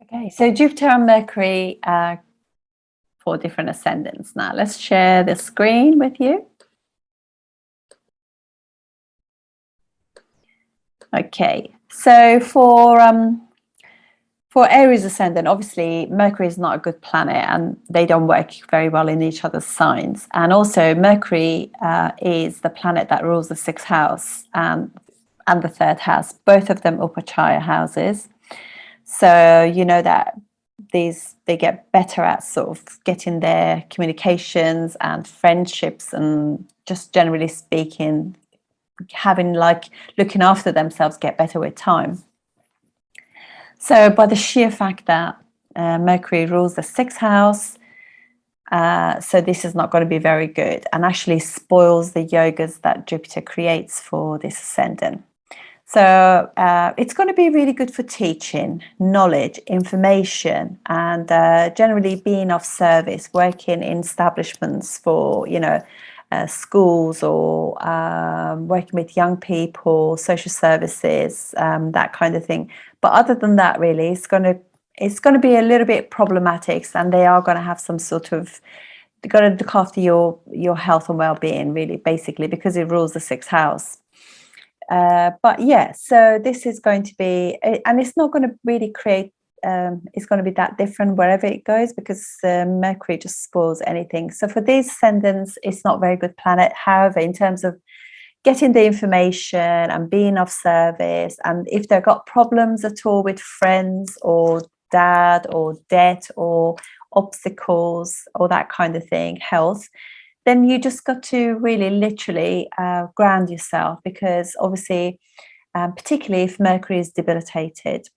Okay, so Jupiter and Mercury, four different ascendants. Now let's share the screen with you. Okay, so for Aries ascendant, obviously Mercury is not a good planet, and they don't work very well in each other's signs. And also Mercury is the planet that rules the sixth house and the third house, both of them Upachaya houses. So you know that they get better at sort of getting their communications and friendships, and just generally speaking, having like looking after themselves get better with time. So by the sheer fact that Mercury rules the sixth house, so this is not going to be very good, and actually spoils the yogas that Jupiter creates for this ascendant. So it's going to be really good for teaching, knowledge, information, and generally being of service, working in establishments for, schools, or working with young people, social services, that kind of thing. But other than that, really, it's going to be a little bit problematic, and they are going to have some sort of, you've got to look after your health and well-being, really, basically, because it rules the sixth house. But yeah, so this is going to be, and it's not going to really create, it's going to be that different wherever it goes, because Mercury just spoils anything. So for these ascendants, it's not a very good planet. However, in terms of getting the information and being of service, and if they've got problems at all with friends or dad or debt or obstacles or that kind of thing, health, then you just got to really literally ground yourself, because obviously, particularly if Mercury is debilitated,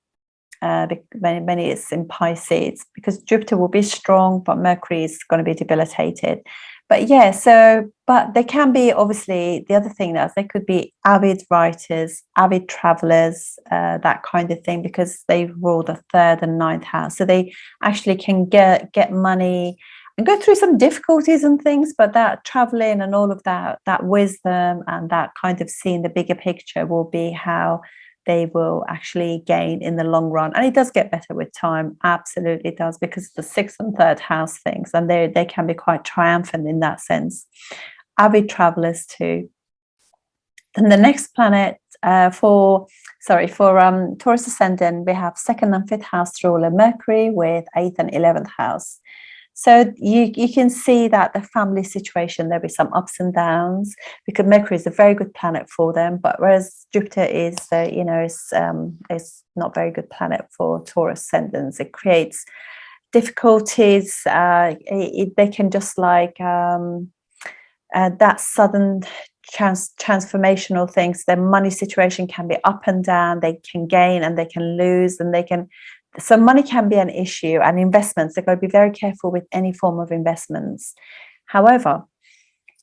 when it's in Pisces, because Jupiter will be strong, but Mercury is going to be debilitated. But yeah, so, but they can be, obviously, the other thing is they could be avid writers, avid travelers, that kind of thing, because they rule the third and ninth house. So they actually can get money and go through some difficulties and things, but that traveling and all of that wisdom and that kind of seeing the bigger picture will be how they will actually gain in the long run. And it does get better with time, absolutely does, because the sixth and third house things, and they can be quite triumphant in that sense. Avid travelers too. Then the next planet for Taurus ascendant, we have second and fifth house ruler Mercury with eighth and 11th house. So you can see that the family situation, there'll be some ups and downs, because Mercury is a very good planet for them, but whereas Jupiter is, is not very good planet for Taurus ascendants. It creates difficulties. They can just like that sudden transformational things. Their money situation can be up and down. They can gain and they can lose, and so money can be an issue, and investments, they've got to be very careful with any form of investments. However,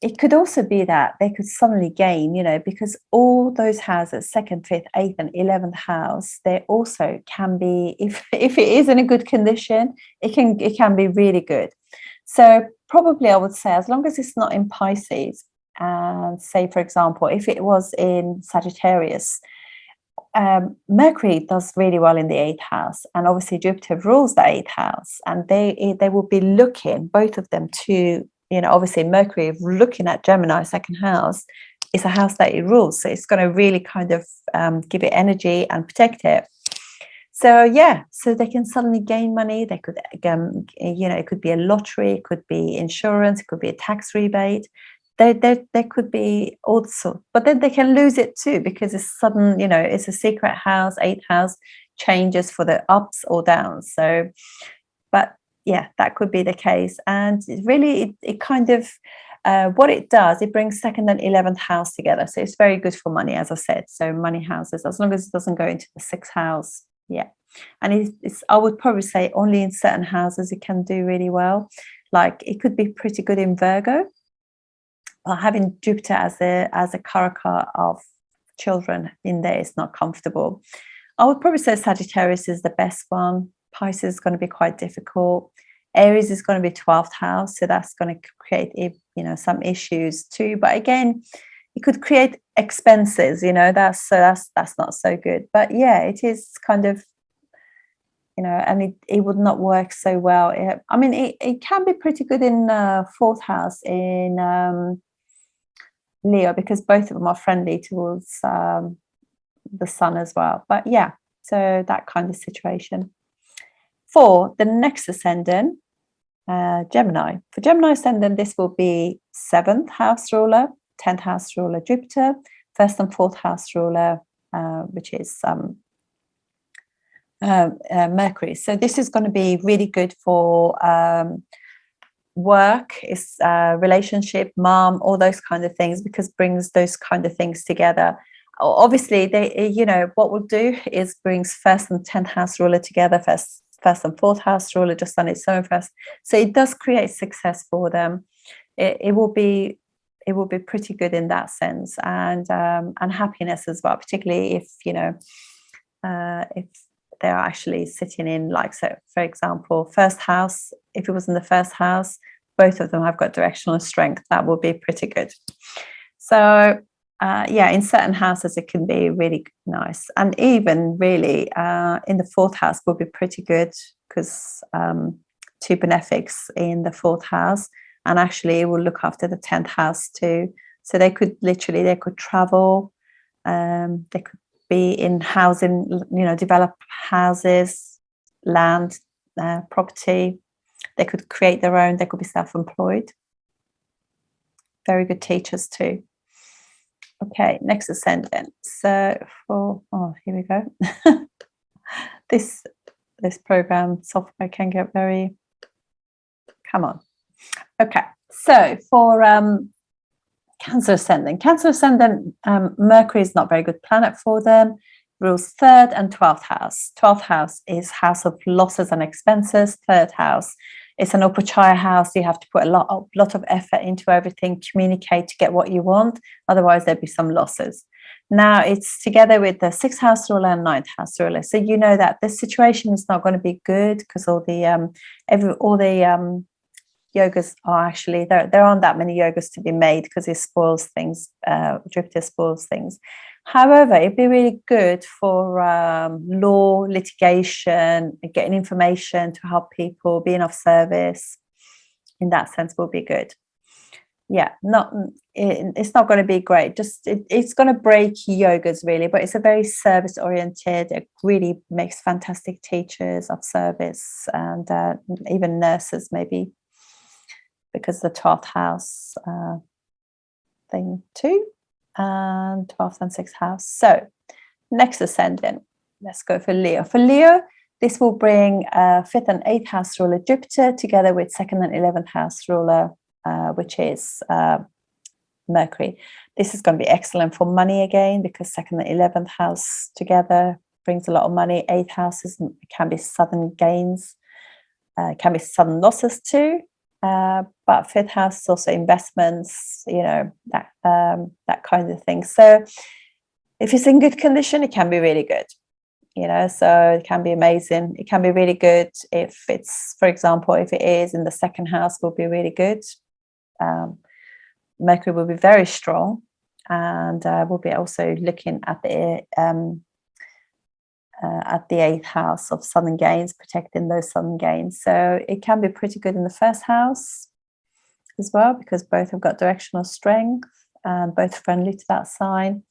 it could also be that they could suddenly gain, because all those houses, second, fifth, eighth, and 11th house, they also can be, if it is in a good condition, it can be really good. So probably I would say, as long as it's not in Pisces, and say, for example, if it was in Sagittarius, Mercury does really well in the eighth house, and obviously Jupiter rules the eighth house, and they will be looking, both of them, to, obviously Mercury looking at Gemini second house is a house that it rules, so it's going to really kind of give it energy and protect it. So yeah, so they can suddenly gain money. They could, it could be a lottery, it could be insurance, it could be a tax rebate. There could be all sorts, but then they can lose it too, because it's sudden, it's a secret house, eighth house changes for the ups or downs. So, but yeah, that could be the case. And really, it kind of, what it does, it brings second and 11th house together. So it's very good for money, as I said. So money houses, as long as it doesn't go into the sixth house. Yeah. And it's I would probably say only in certain houses it can do really well. Like it could be pretty good in Virgo. But having Jupiter as a karaka of children in there is not comfortable. I would probably say Sagittarius is the best one. Pisces is going to be quite difficult. Aries is going to be 12th house, so that's going to create some issues too. But again, it could create expenses. That's not so good. But yeah, it is kind of and it would not work so well. I mean, it can be pretty good in fourth house in Leo, because both of them are friendly towards the sun as well. But yeah, so that kind of situation. For the next ascendant, Gemini. For Gemini ascendant, this will be 7th house ruler, 10th house ruler Jupiter, 1st and 4th house ruler, which is Mercury. So this is going to be really good for work, is relationship, mom, all those kind of things, because brings those kind of things together. Obviously, they, what we'll do is brings 1st and 10th house ruler together, first and 4th house ruler just on its own first. So it does create success for them. It will be pretty good in that sense, and happiness as well, particularly if if they're actually sitting in, like, so for example, first house, if it was in the first house, both of them have got directional strength, that will be pretty good. So yeah, in certain houses it can be really nice, and even really in the 4th house will be pretty good, because 2 benefics in the 4th house, and actually it will look after the 10th house too. So they could travel, they could be in housing, develop houses, land, property. They could create their own, they could be self-employed. Very good teachers too. Okay, next ascendant. So here we go. this program software can get very, come on. Okay, so for Cancer ascendant. Cancer ascendant, Mercury is not a very good planet for them. Rules 3rd and 12th house. 12th house is house of losses and expenses. 3rd house is an upachaya house. You have to put a lot of effort into everything, communicate to get what you want. Otherwise, there'd be some losses. Now it's together with the 6th house ruler and 9th house ruler. So you know that this situation is not going to be good, because all the yogas are actually, there aren't that many yogas to be made, because it spoils things. Jupiter spoils things. However, it'd be really good for law, litigation, getting information to help people, being of service. In that sense, will be good. Yeah, it's not going to be great. Just it's going to break yogas really, but it's a very service oriented. It really makes fantastic teachers of service, and even nurses maybe, because the 12th house thing too, and 12th and 6th house. So next ascendant, let's go for Leo. For Leo, this will bring 5th and 8th house ruler Jupiter together with 2nd and 11th house ruler, which is Mercury. This is going to be excellent for money again, because 2nd and 11th house together brings a lot of money. 8th houses can be sudden gains, can be sudden losses too. But 5th house is also investments, that kind of thing. So if it's in good condition, it can be really good, so it can be amazing. It can be really good if it's, for example, if it is in the 2nd house, will be really good. Mercury will be very strong, and we'll be also looking at the 8th house of sudden gains, protecting those sudden gains. So it can be pretty good in the 1st house as well, because both have got directional strength and both friendly to that sign.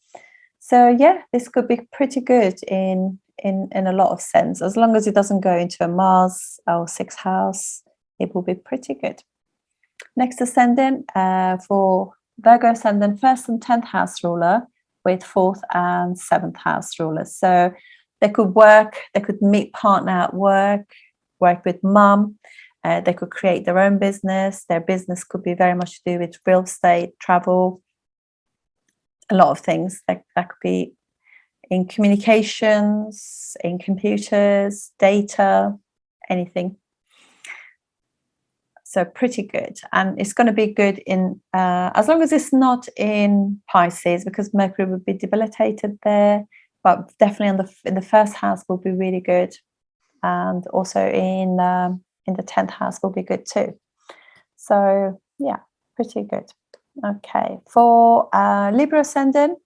So yeah, this could be pretty good in a lot of sense. As long as it doesn't go into a Mars or 6th house, it will be pretty good. Next ascendant, for Virgo ascendant, 1st and 10th house ruler with 4th and 7th house rulers. So they could meet partner at work with mum. They could create their own business. Their business could be very much to do with real estate, travel, a lot of things. That could be in communications, in computers, data, anything. So pretty good. And it's going to be good in, as long as it's not in Pisces, because Mercury would be debilitated there. But definitely in the 1st house will be really good, and also in the 10th house will be good too. So yeah, pretty good. Okay, for Libra ascendant,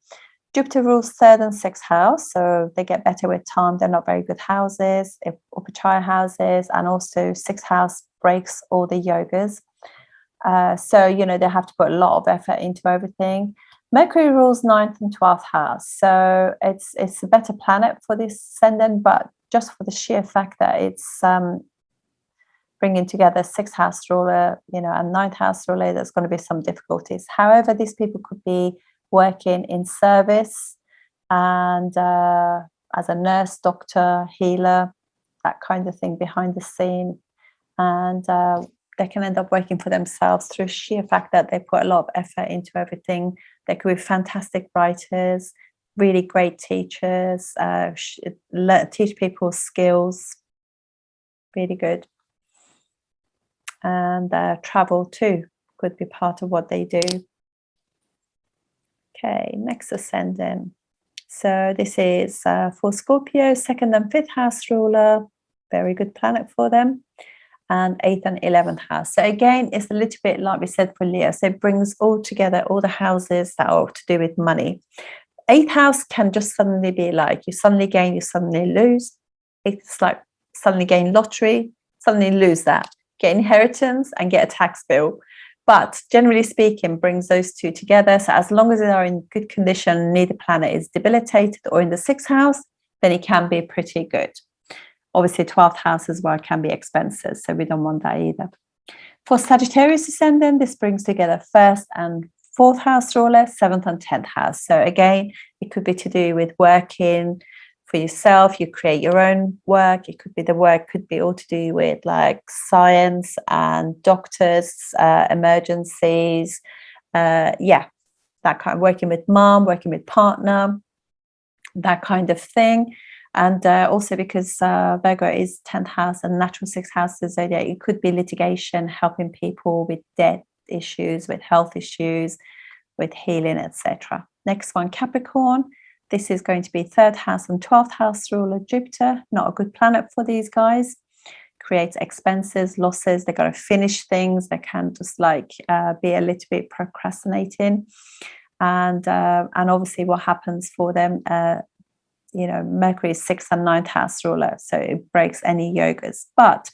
Jupiter rules third and sixth house, so they get better with time. They're not very good houses, Upachaya houses, and also sixth house breaks all the yogas. So, you know, they have to put a lot of effort into everything. Mercury rules ninth and 12th house, so it's a better planet for this ascendant, but just for the sheer fact that it's bringing together sixth house ruler, you know, and ninth house ruler, there's going to be some difficulties. However, these people could be working in service and as a nurse, doctor, healer, that kind of thing behind the scene, and they can end up working for themselves through sheer fact that they put a lot of effort into everything. They could be fantastic writers, really great teachers, teach people skills, really good. And travel too could be part of what they do. Okay, next ascendant. So this is for Scorpio, second and fifth house ruler, very good planet for them, and 8th and 11th house. So again, it's a little bit like we said for Leo. So it brings all together all the houses that are to do with money. 8th house can just suddenly be like you suddenly gain, you suddenly lose. It's like suddenly gain lottery, suddenly lose that, get inheritance and get a tax bill. But generally speaking, brings those two together. So as long as they are in good condition, neither planet is debilitated or in the sixth house, then it can be pretty good. Obviously, 12th house as well can be expensive, so we don't want that either. For Sagittarius ascendant, this brings together first and fourth house ruler, 7th and 10th house. So again, it could be to do with working for yourself. You create your own work. It could be the work could be all to do with like science and doctors, emergencies. Yeah, that kind of working with mom, working with partner, that kind of thing. And also because Virgo is 10th house and natural sixth house of zodiac, it could be litigation, helping people with debt issues, with health issues, with healing, etc. Next one, Capricorn. This is going to be third house and 12th house ruler Jupiter. Not a good planet for these guys. Creates expenses, losses. They've got to finish things. They can just like be a little bit procrastinating. And obviously what happens for them, you know, Mercury is 6th and 9th house ruler, so it breaks any yogas. But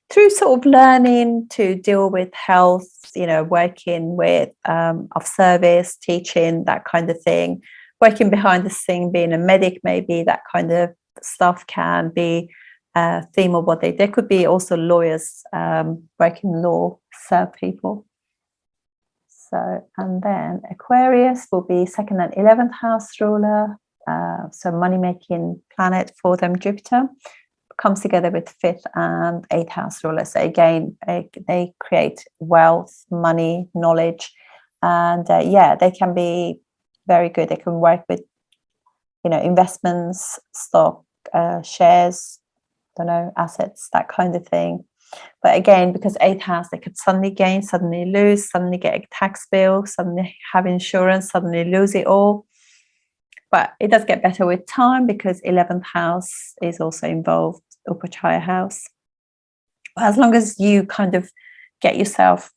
through sort of learning to deal with health, you know, working with of service, teaching, that kind of thing, working behind the scene, being a medic, maybe that kind of stuff can be a theme of what they. There could be also lawyers working law, serve people. So, and then Aquarius will be 2nd and 11th house ruler. So money-making planet for them, Jupiter, comes together with 5th and 8th house ruler. So again, they create wealth, money, knowledge, and yeah, they can be very good. They can work with, you know, investments, stock, shares, don't know, assets, that kind of thing. But again, because 8th house, they could suddenly gain, suddenly lose, suddenly get a tax bill, suddenly have insurance, suddenly lose it all. But it does get better with time because 11th house is also involved, Upachaya house. As long as you kind of get yourself,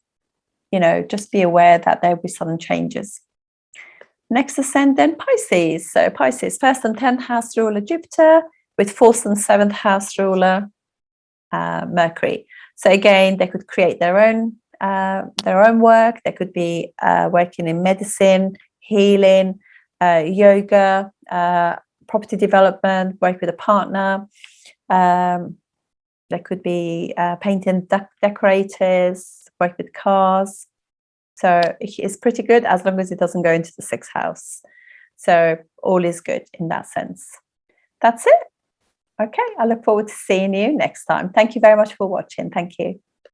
you know, just be aware that there will be sudden changes. Next ascendant, Pisces. So Pisces, 1st and 10th house ruler Jupiter with 4th and 7th house ruler Mercury. So again, they could create their own work. They could be working in medicine, healing, yoga, property development, work with a partner. There could be painting decorators, work with cars. So it's pretty good as long as it doesn't go into the 6th house. So all is good in that sense. That's it. Okay, I look forward to seeing you next time. Thank you very much for watching. Thank you.